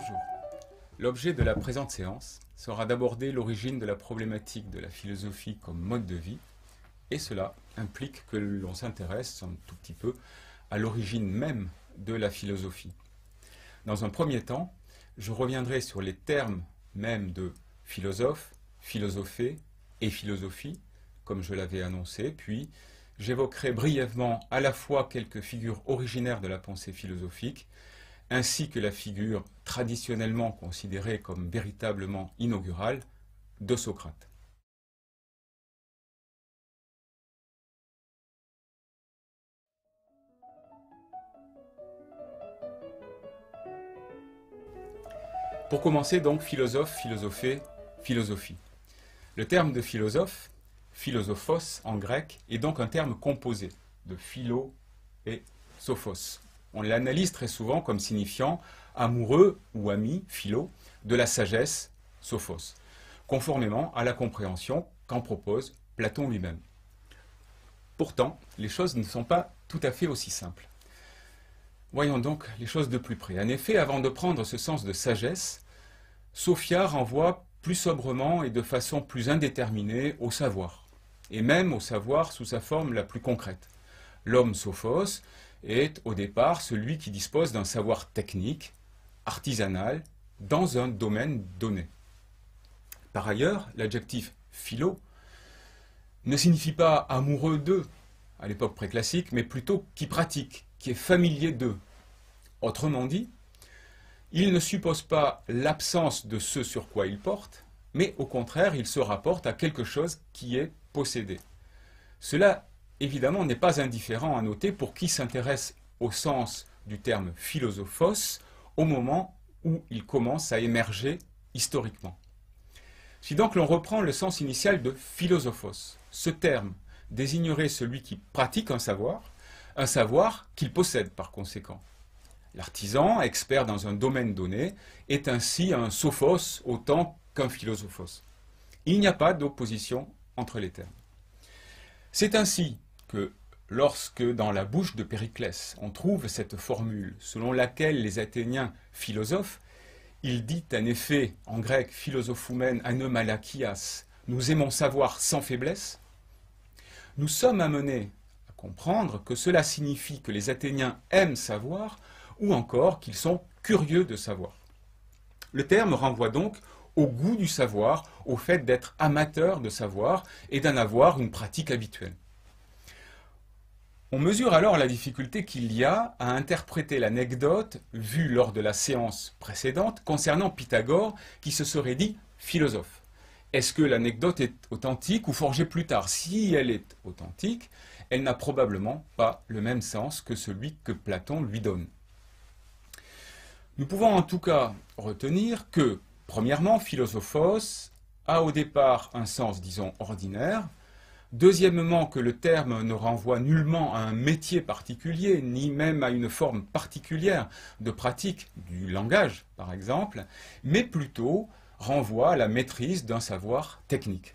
Bonjour. L'objet de la présente séance sera d'aborder l'origine de la problématique de la philosophie comme mode de vie, et cela implique que l'on s'intéresse un tout petit peu à l'origine même de la philosophie. Dans un premier temps, je reviendrai sur les termes même de philosophe, philosophé et philosophie, comme je l'avais annoncé, puis j'évoquerai brièvement à la fois quelques figures originaires de la pensée philosophique, ainsi que la figure traditionnellement considérée comme véritablement inaugurale de Socrate. Pour commencer donc, philosophe, philosophé, philosophie. Le terme de philosophe, philosophos en grec, est donc un terme composé de philo et sophos. On l'analyse très souvent comme signifiant amoureux ou ami, philo, de la sagesse, sophos, conformément à la compréhension qu'en propose Platon lui-même. Pourtant, les choses ne sont pas tout à fait aussi simples. Voyons donc les choses de plus près. En effet, avant de prendre ce sens de sagesse, Sophia renvoie plus sobrement et de façon plus indéterminée au savoir, et même au savoir sous sa forme la plus concrète. L'homme sophos est au départ celui qui dispose d'un savoir technique, artisanal, dans un domaine donné. Par ailleurs, l'adjectif philo ne signifie pas amoureux d'eux, à l'époque préclassique, mais plutôt qui pratique, qui est familier d'eux. Autrement dit, il ne suppose pas l'absence de ce sur quoi il porte, mais au contraire, il se rapporte à quelque chose qui est possédé. Cela, évidemment, n'est pas indifférent à noter pour qui s'intéresse au sens du terme philosophos au moment où il commence à émerger historiquement. Si donc l'on reprend le sens initial de philosophos, ce terme désignerait celui qui pratique un savoir qu'il possède par conséquent. L'artisan, expert dans un domaine donné, est ainsi un sophos autant qu'un philosophos. Il n'y a pas d'opposition entre les termes. C'est ainsi que, lorsque dans la bouche de Périclès, on trouve cette formule selon laquelle les Athéniens philosophes, il dit en effet en grec philosophoumen anomalakias, nous aimons savoir sans faiblesse, nous sommes amenés à comprendre que cela signifie que les Athéniens aiment savoir ou encore qu'ils sont curieux de savoir. Le terme renvoie donc au goût du savoir, au fait d'être amateur de savoir et d'en avoir une pratique habituelle. On mesure alors la difficulté qu'il y a à interpréter l'anecdote vue lors de la séance précédente concernant Pythagore qui se serait dit philosophe. Est-ce que l'anecdote est authentique ou forgée plus tard? Si elle est authentique, elle n'a probablement pas le même sens que celui que Platon lui donne. Nous pouvons en tout cas retenir que, premièrement, philosophos a au départ un sens, disons, ordinaire. Deuxièmement, que le terme ne renvoie nullement à un métier particulier, ni même à une forme particulière de pratique du langage, par exemple, mais plutôt renvoie à la maîtrise d'un savoir technique.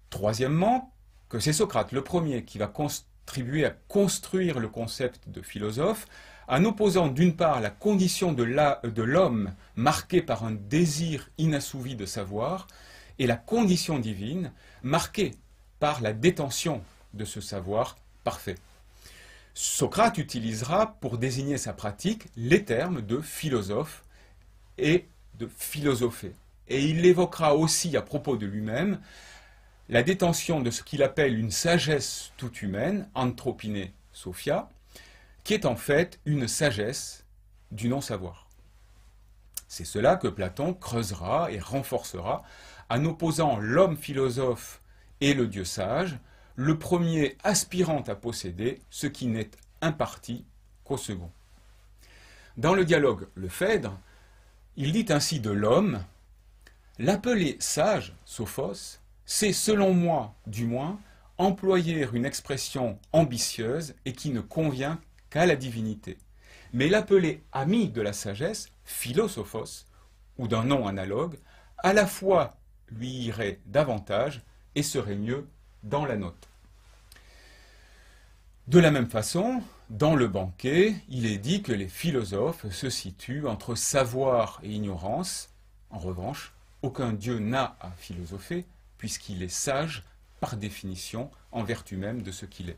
Troisièmement, que c'est Socrate le premier qui va contribuer à construire le concept de philosophe, en opposant d'une part la condition de l'homme marquée par un désir inassouvi de savoir, et la condition divine marquée par la détention de ce savoir parfait. Socrate utilisera pour désigner sa pratique les termes de philosophe et de philosopher. Et il évoquera aussi à propos de lui-même la détention de ce qu'il appelle une sagesse toute humaine, anthropine sophia, qui est en fait une sagesse du non-savoir. C'est cela que Platon creusera et renforcera en opposant l'homme philosophe et le Dieu sage, le premier aspirant à posséder ce qui n'est imparti qu'au second. Dans le dialogue Le Phèdre, il dit ainsi de l'homme, « L'appeler sage, sophos, c'est selon moi, du moins, employer une expression ambitieuse et qui ne convient qu'à la divinité. Mais l'appeler ami de la sagesse, philosophos, ou d'un nom analogue, à la fois lui irait davantage et serait mieux dans la note. » De la même façon, Dans le banquet, il est dit que les philosophes se situent entre savoir et ignorance. En revanche, aucun dieu n'a à philosopher, puisqu'il est sage par définition, en vertu même de ce qu'il est.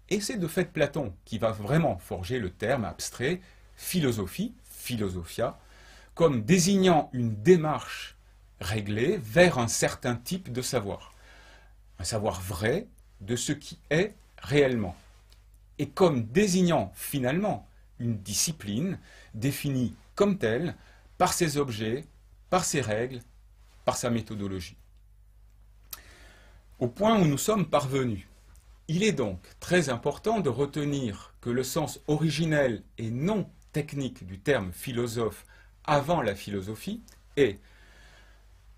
Et c'est de fait Platon qui va vraiment forger le terme abstrait philosophie, philosophia, comme désignant une démarche réglée vers un certain type de savoir. Un savoir vrai de ce qui est réellement. Et comme désignant finalement une discipline définie comme telle par ses objets, par ses règles, par sa méthodologie. Au point où nous sommes parvenus, il est donc très important de retenir que le sens originel et non technique du terme philosophe avant la philosophie est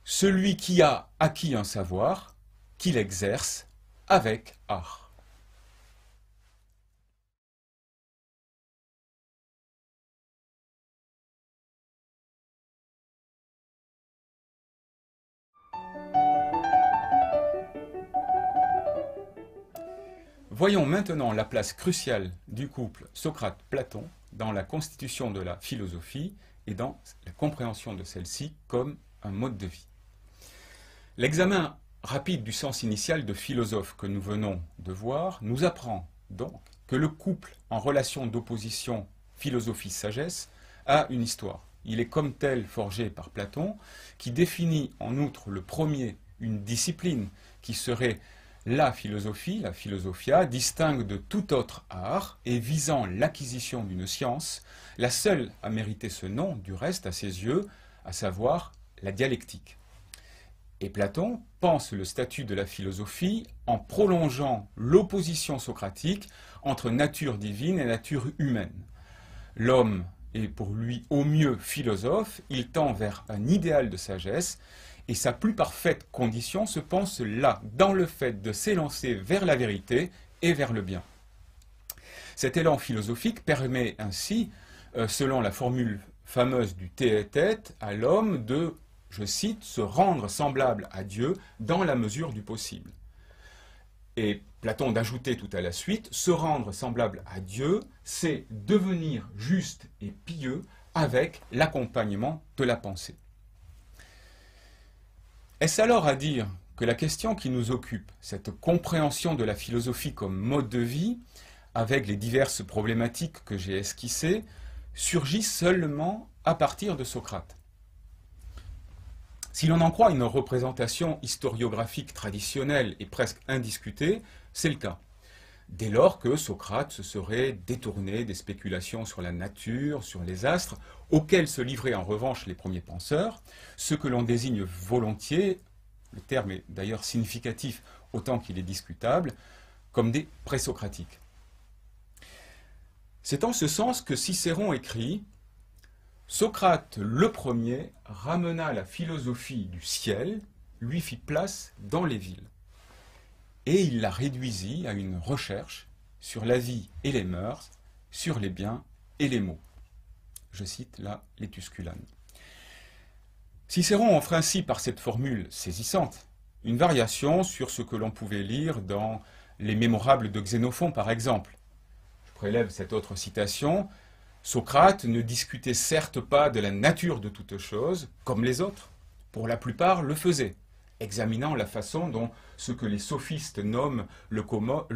celui qui a acquis un savoir, qu'il exerce avec art. Voyons maintenant la place cruciale du couple Socrate-Platon dans la constitution de la philosophie et dans la compréhension de celle-ci comme un mode de vie. L'examen rapide du sens initial de philosophe que nous venons de voir nous apprend donc que le couple en relation d'opposition philosophie-sagesse a une histoire. Il est comme tel forgé par Platon, qui définit en outre le premier une discipline qui serait la philosophie, la philosophia, distingue de tout autre art et visant l'acquisition d'une science, la seule à mériter ce nom, du reste, à ses yeux, à savoir la dialectique. Et Platon pense le statut de la philosophie en prolongeant l'opposition socratique entre nature divine et nature humaine. L'homme est pour lui au mieux philosophe, il tend vers un idéal de sagesse, et sa plus parfaite condition se pense là, dans le fait de s'élancer vers la vérité et vers le bien. Cet élan philosophique permet ainsi, selon la formule fameuse du tête à l'homme de, je cite, se rendre semblable à Dieu dans la mesure du possible. Et Platon d'ajouter tout à la suite, se rendre semblable à Dieu, c'est devenir juste et pieux avec l'accompagnement de la pensée. Est-ce alors à dire que la question qui nous occupe, cette compréhension de la philosophie comme mode de vie, avec les diverses problématiques que j'ai esquissées, surgit seulement à partir de Socrate? Si l'on en croit une représentation historiographique traditionnelle et presque indiscutée, c'est le cas. Dès lors que Socrate se serait détourné des spéculations sur la nature, sur les astres, auxquelles se livraient en revanche les premiers penseurs, ce que l'on désigne volontiers, le terme est d'ailleurs significatif autant qu'il est discutable, comme des présocratiques. C'est en ce sens que Cicéron écrit « Socrate le premier ramena la philosophie du ciel, lui fit place dans les villes. » Et il la réduisit à une recherche sur la vie et les mœurs, sur les biens et les maux. Je cite là les Tusculanes. Cicéron offre ainsi par cette formule saisissante une variation sur ce que l'on pouvait lire dans les Mémorables de Xénophon par exemple. Je prélève cette autre citation. Socrate ne discutait certes pas de la nature de toute chose, comme les autres, pour la plupart le faisaient, examinant la façon dont ce que les sophistes nomment le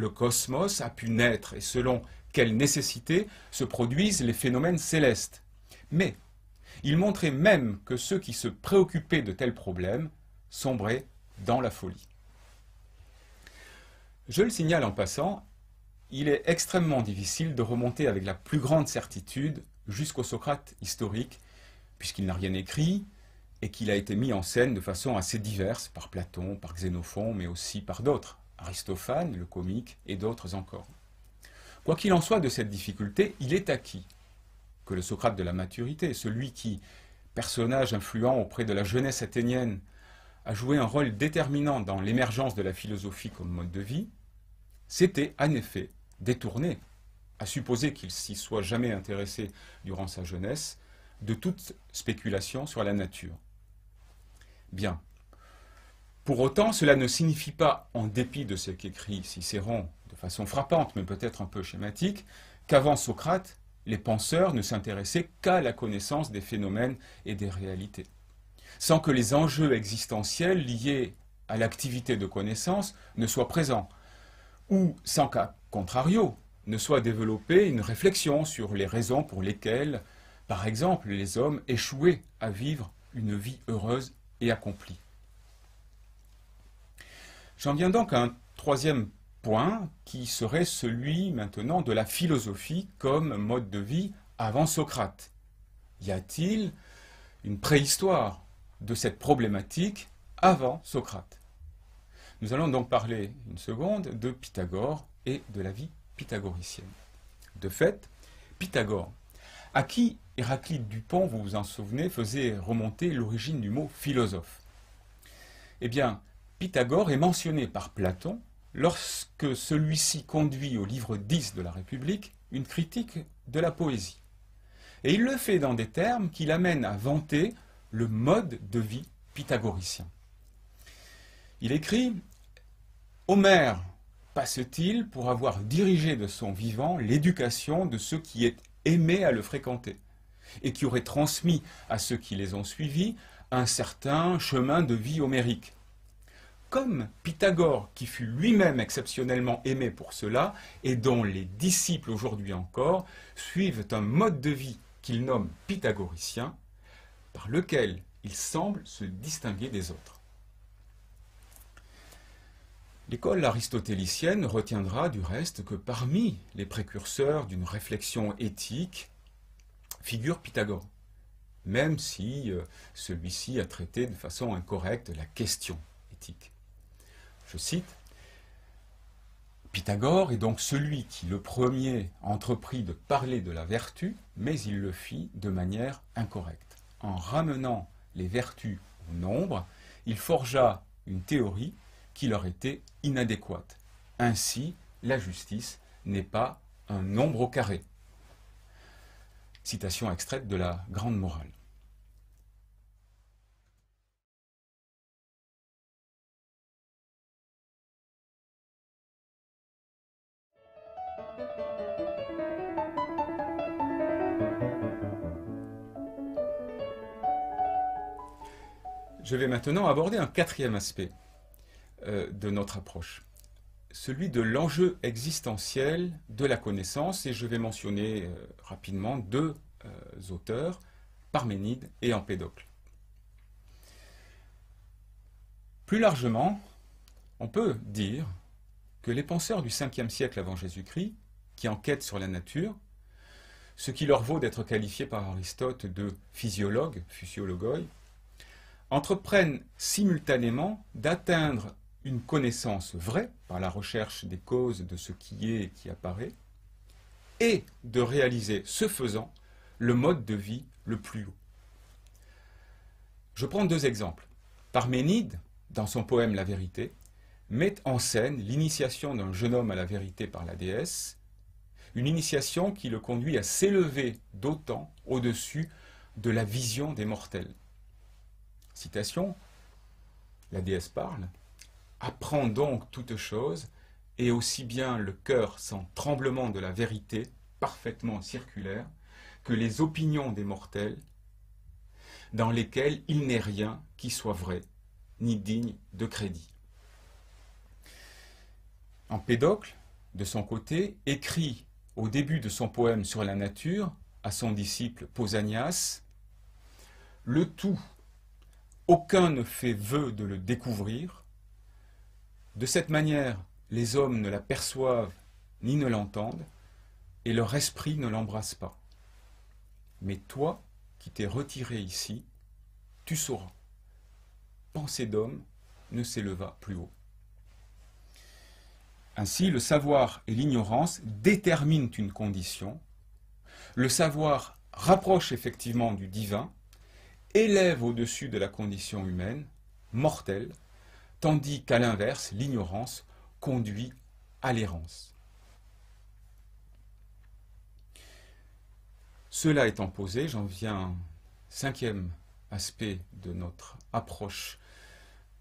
cosmos a pu naître et selon quelle nécessité se produisent les phénomènes célestes. Mais il montrait même que ceux qui se préoccupaient de tels problèmes sombraient dans la folie. Je le signale en passant, il est extrêmement difficile de remonter avec la plus grande certitude jusqu'au Socrate historique, puisqu'il n'a rien écrit, et qu'il a été mis en scène de façon assez diverse par Platon, par Xénophon, mais aussi par d'autres, Aristophane, le comique, et d'autres encore. Quoi qu'il en soit de cette difficulté, il est acquis que le Socrate de la maturité, celui qui, personnage influent auprès de la jeunesse athénienne, a joué un rôle déterminant dans l'émergence de la philosophie comme mode de vie, s'était en effet détourné, à supposer qu'il s'y soit jamais intéressé durant sa jeunesse, de toute spéculation sur la nature. Bien. Pour autant, cela ne signifie pas, en dépit de ce qu'écrit Cicéron de façon frappante, mais peut-être un peu schématique, qu'avant Socrate, les penseurs ne s'intéressaient qu'à la connaissance des phénomènes et des réalités, sans que les enjeux existentiels liés à l'activité de connaissance ne soient présents, ou sans qu'à contrario ne soit développée une réflexion sur les raisons pour lesquelles, par exemple, les hommes échouaient à vivre une vie heureuse et accomplie. J'en viens donc à un troisième point qui serait celui maintenant de la philosophie comme mode de vie avant Socrate. Y a-t-il une préhistoire de cette problématique avant Socrate? Nous allons donc parler une seconde de Pythagore et de la vie pythagoricienne. De fait, Pythagore, à qui Héraclite Dupont, vous vous en souvenez, faisait remonter l'origine du mot philosophe. Eh bien, Pythagore est mentionné par Platon lorsque celui-ci conduit au livre 10 de la République une critique de la poésie. Et il le fait dans des termes qui l'amènent à vanter le mode de vie pythagoricien. Il écrit « Homère passe-t-il pour avoir dirigé de son vivant l'éducation de ceux qui est aimé à le fréquenter et qui aurait transmis à ceux qui les ont suivis un certain chemin de vie homérique. Comme Pythagore, qui fut lui-même exceptionnellement aimé pour cela, et dont les disciples aujourd'hui encore suivent un mode de vie qu'il nomme pythagoricien, par lequel il semble se distinguer des autres. L'école aristotélicienne retiendra du reste que parmi les précurseurs d'une réflexion éthique figure Pythagore, même si celui-ci a traité de façon incorrecte la question éthique. Je cite, « Pythagore est donc celui qui le premier entreprit de parler de la vertu, mais il le fit de manière incorrecte. En ramenant les vertus au nombre, il forgea une théorie qui leur était inadéquate. Ainsi, la justice n'est pas un nombre au carré. » Citation extraite de la Grande Morale. Je vais maintenant aborder un quatrième aspect de notre approche, celui de l'enjeu existentiel de la connaissance, et je vais mentionner rapidement deux auteurs, Parménide et Empédocle. Plus largement, on peut dire que les penseurs du 5e siècle avant Jésus-Christ, qui enquêtent sur la nature, ce qui leur vaut d'être qualifiés par Aristote de physiologues, physiologoi, entreprennent simultanément d'atteindre une connaissance vraie par la recherche des causes de ce qui est et qui apparaît, et de réaliser, ce faisant, le mode de vie le plus haut. Je prends deux exemples. Parménide, dans son poème La Vérité, met en scène l'initiation d'un jeune homme à la vérité par la déesse, une initiation qui le conduit à s'élever d'autant au-dessus de la vision des mortels. Citation, la déesse parle, « Apprends donc toute chose, et aussi bien le cœur sans tremblement de la vérité, parfaitement circulaire, que les opinions des mortels, dans lesquelles il n'est rien qui soit vrai, ni digne de crédit. » Empédocle, de son côté, écrit au début de son poème sur la nature à son disciple Pausanias, « Le tout, aucun ne fait vœu de le découvrir. De cette manière, les hommes ne l'aperçoivent ni ne l'entendent, et leur esprit ne l'embrasse pas. Mais toi, qui t'es retiré ici, tu sauras. Pensée d'homme ne s'éleva plus haut. » Ainsi, le savoir et l'ignorance déterminent une condition. Le savoir rapproche effectivement du divin, élève au-dessus de la condition humaine, mortelle, tandis qu'à l'inverse, l'ignorance conduit à l'errance. Cela étant posé, j'en viens au cinquième aspect de notre approche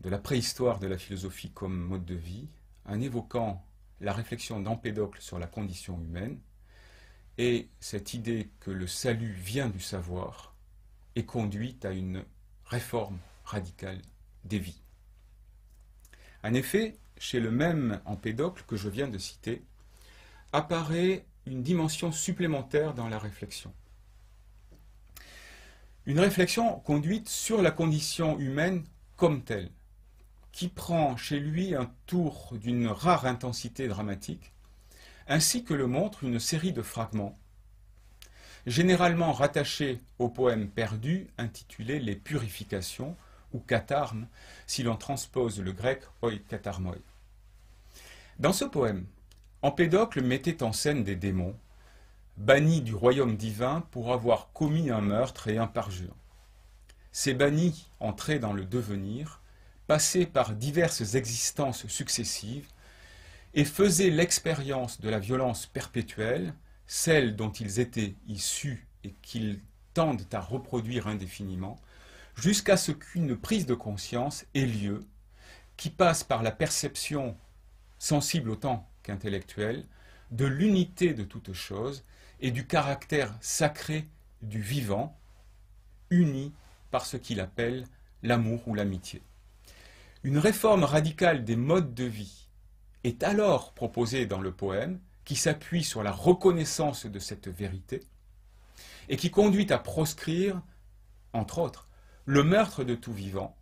de la préhistoire de la philosophie comme mode de vie, en évoquant la réflexion d'Empédocle sur la condition humaine, et cette idée que le salut vient du savoir et conduit à une réforme radicale des vies. En effet, chez le même Empédocle que je viens de citer, apparaît une dimension supplémentaire dans la réflexion. Une réflexion conduite sur la condition humaine comme telle, qui prend chez lui un tour d'une rare intensité dramatique, ainsi que le montre une série de fragments, généralement rattachés au poème perdu intitulé « Les purifications » ou « katharmes » si l'on transpose le grec « oi katharmoi ». Dans ce poème, Empédocle mettait en scène des démons, bannis du royaume divin pour avoir commis un meurtre et un parjure. Ces bannis entraient dans le devenir, passaient par diverses existences successives et faisaient l'expérience de la violence perpétuelle, celle dont ils étaient issus et qu'ils tendent à reproduire indéfiniment, jusqu'à ce qu'une prise de conscience ait lieu, qui passe par la perception sensible autant qu'intellectuelle de l'unité de toute chose et du caractère sacré du vivant, uni par ce qu'il appelle l'amour ou l'amitié. Une réforme radicale des modes de vie est alors proposée dans le poème, qui s'appuie sur la reconnaissance de cette vérité et qui conduit à proscrire, entre autres, le meurtre de tout vivant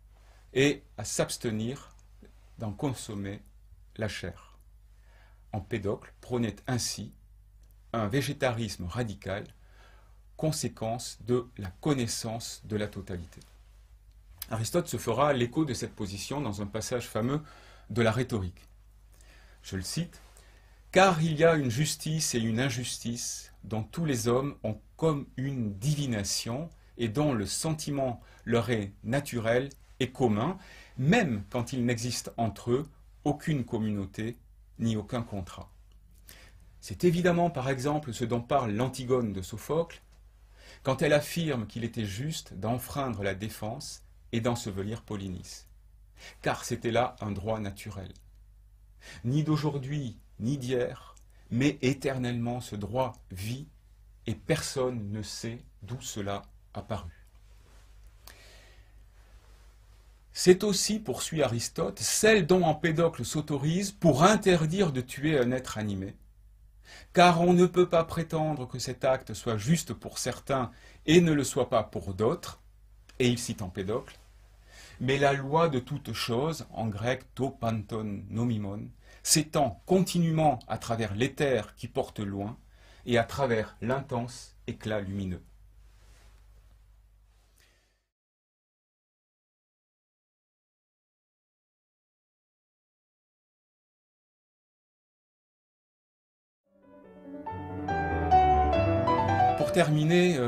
et à s'abstenir d'en consommer la chair. Empédocle prônait ainsi un végétarisme radical, conséquence de la connaissance de la totalité. Aristote se fera l'écho de cette position dans un passage fameux de la rhétorique. Je le cite, « Car il y a une justice et une injustice dont tous les hommes ont comme une divination et dont le sentiment leur est naturel et commun, même quand il n'existe entre eux aucune communauté ni aucun contrat. » C'est évidemment par exemple ce dont parle l'Antigone de Sophocle, quand elle affirme qu'il était juste d'enfreindre la défense et d'ensevelir Polynice, car c'était là un droit naturel. Ni d'aujourd'hui, ni d'hier, mais éternellement ce droit vit, et personne ne sait d'où cela a paru. C'est aussi, poursuit Aristote, celle dont Empédocle s'autorise pour interdire de tuer un être animé, car on ne peut pas prétendre que cet acte soit juste pour certains et ne le soit pas pour d'autres, et il cite Empédocle, mais la loi de toute chose, en grec to panton nomimon, s'étend continuellement à travers l'éther qui porte loin et à travers l'intense éclat lumineux. Pour terminer,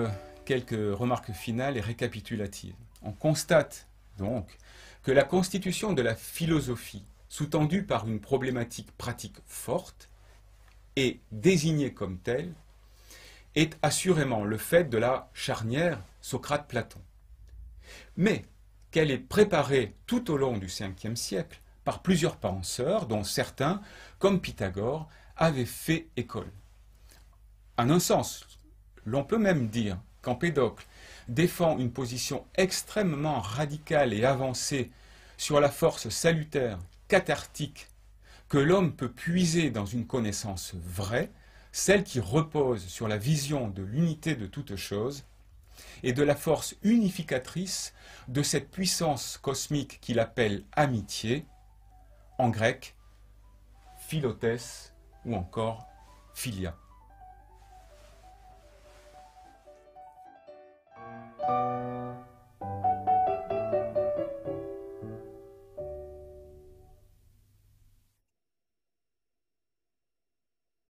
quelques remarques finales et récapitulatives. On constate donc que la constitution de la philosophie, sous-tendue par une problématique pratique forte et désignée comme telle, est assurément le fait de la charnière Socrate-Platon. Mais qu'elle est préparée tout au long du Ve siècle par plusieurs penseurs, dont certains, comme Pythagore, avaient fait école. En un sens, l'on peut même dire qu'Empédocle défend une position extrêmement radicale et avancée sur la force salutaire, cathartique, que l'homme peut puiser dans une connaissance vraie, celle qui repose sur la vision de l'unité de toute chose et de la force unificatrice de cette puissance cosmique qu'il appelle amitié, en grec, philothès ou encore philia.